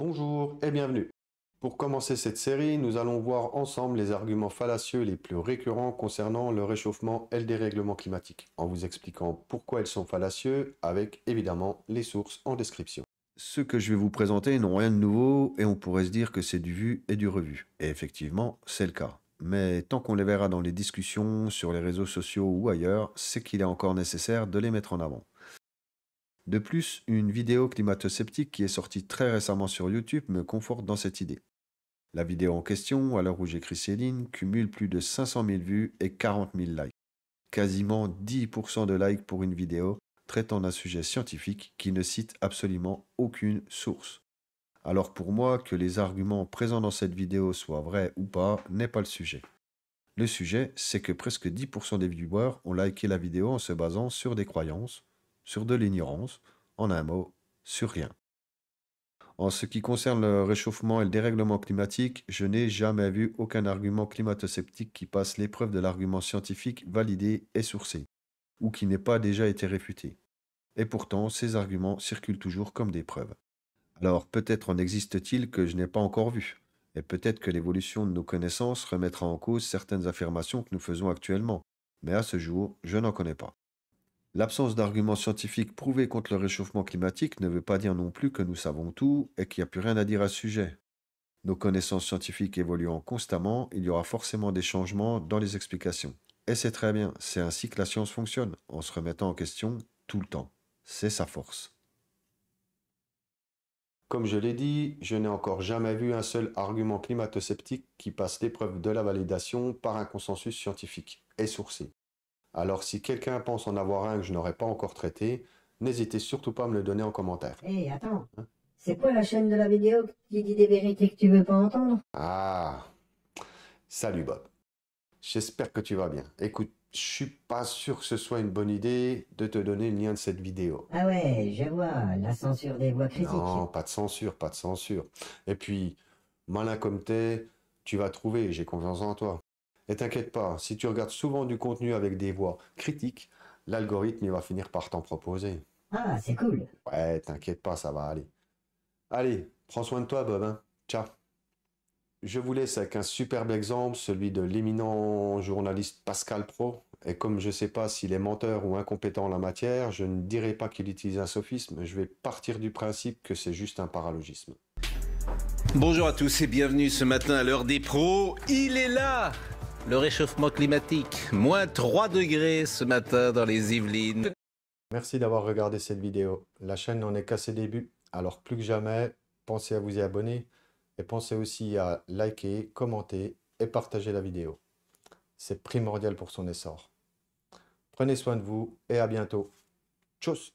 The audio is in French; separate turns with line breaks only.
Bonjour et bienvenue. Pour commencer cette série, nous allons voir ensemble les arguments fallacieux les plus récurrents concernant le réchauffement et le dérèglement climatique, en vous expliquant pourquoi ils sont fallacieux, avec évidemment les sources en description. Ceux que je vais vous présenter n'ont rien de nouveau et on pourrait se dire que c'est du vu et du revu. Et effectivement, c'est le cas. Mais tant qu'on les verra dans les discussions, sur les réseaux sociaux ou ailleurs, c'est qu'il est encore nécessaire de les mettre en avant. De plus, une vidéo climato-sceptique qui est sortie très récemment sur YouTube me conforte dans cette idée. La vidéo en question, à l'heure où j'écris ces lignes, cumule plus de 500 000 vues et 40 000 likes. Quasiment 10% de likes pour une vidéo traitant d'un sujet scientifique qui ne cite absolument aucune source. Alors pour moi, que les arguments présents dans cette vidéo soient vrais ou pas, n'est pas le sujet. Le sujet, c'est que presque 10% des viewers ont liké la vidéo en se basant sur des croyances, sur de l'ignorance, en un mot, sur rien. En ce qui concerne le réchauffement et le dérèglement climatique, je n'ai jamais vu aucun argument climato-sceptique qui passe l'épreuve de l'argument scientifique validé et sourcé, ou qui n'ait pas déjà été réfuté. Et pourtant, ces arguments circulent toujours comme des preuves. Alors peut-être en existe-t-il que je n'ai pas encore vu, et peut-être que l'évolution de nos connaissances remettra en cause certaines affirmations que nous faisons actuellement, mais à ce jour, je n'en connais pas. L'absence d'arguments scientifiques prouvés contre le réchauffement climatique ne veut pas dire non plus que nous savons tout et qu'il n'y a plus rien à dire à ce sujet. Nos connaissances scientifiques évoluant constamment, il y aura forcément des changements dans les explications. Et c'est très bien, c'est ainsi que la science fonctionne, en se remettant en question tout le temps. C'est sa force. Comme je l'ai dit, je n'ai encore jamais vu un seul argument climato-sceptique qui passe l'épreuve de la validation par un consensus scientifique et sourcé. Alors si quelqu'un pense en avoir un que je n'aurais pas encore traité, n'hésitez surtout pas à me le donner en commentaire.
Hé, attends.
Hein?
C'est quoi la chaîne de la vidéo qui dit des vérités que tu veux pas entendre?
Ah, salut Bob. J'espère que tu vas bien. Écoute, je suis pas sûr que ce soit une bonne idée de te donner le lien de cette vidéo.
Ah ouais, je vois, la censure des voix critiques.
Non, pas de censure, pas de censure. Et puis, malin comme t'es, tu vas trouver, j'ai confiance en toi. Et t'inquiète pas, si tu regardes souvent du contenu avec des voix critiques, l'algorithme il va finir par t'en proposer.
Ah, c'est cool.
Ouais, t'inquiète pas, ça va aller. Allez, prends soin de toi, Bob, hein. Ciao. Je vous laisse avec un superbe exemple, celui de l'éminent journaliste Pascal Praud. Et comme je ne sais pas s'il est menteur ou incompétent en la matière, je ne dirai pas qu'il utilise un sophisme, je vais partir du principe que c'est juste un paralogisme.
Bonjour à tous et bienvenue ce matin à l'heure des pros. Il est là, le réchauffement climatique. Moins 3 degrés ce matin dans les Yvelines.
Merci d'avoir regardé cette vidéo. La chaîne n'en est qu'à ses débuts, alors plus que jamais, pensez à vous y abonner et pensez aussi à liker, commenter et partager la vidéo. C'est primordial pour son essor. Prenez soin de vous et à bientôt. Tchuss!